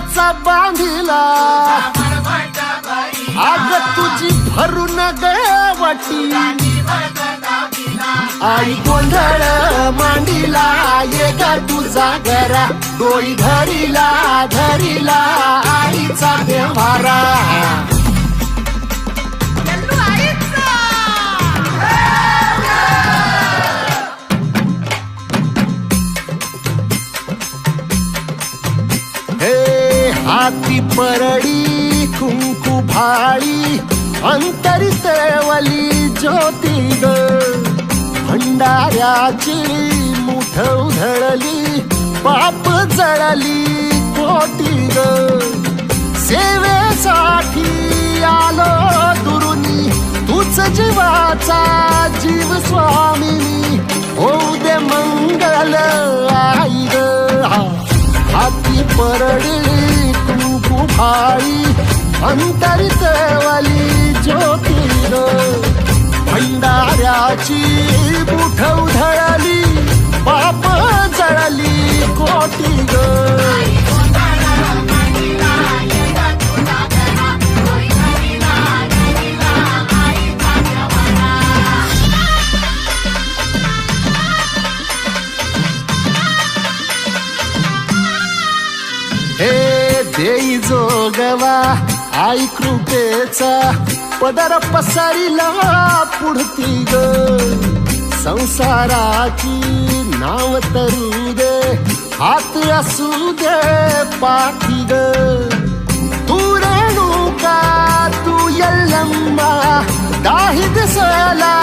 प्रेमाचा बांधिला आग तुझी भरून गवटी आई गोंधळ मांडीला ये ग तुझा घरा डोई धरीला धरीला आईचा देवारा हाती परडी कुंकू भाळी अंतरित वली ज्योती ग भंडाऱ्याची मुठ उधळली पाप जळली कोटी ग सेवेसाठी आलो दुरुनी तूच जीवाचा जीव स्वामिनी होऊ दे मंगल आई ग हाती परडी कुंकू भाळी अंतरित वली ज्योती ग भंडाऱ्याची मुठ उधळली पाप जळली कोटी ग देई जोगवा आई कृपेचा पदर पसरिला पुढती ग संसाराची नाव तरू दे हात असू दे पाठी ग तू रेणुका तू यल्लम्मा दाही दिसला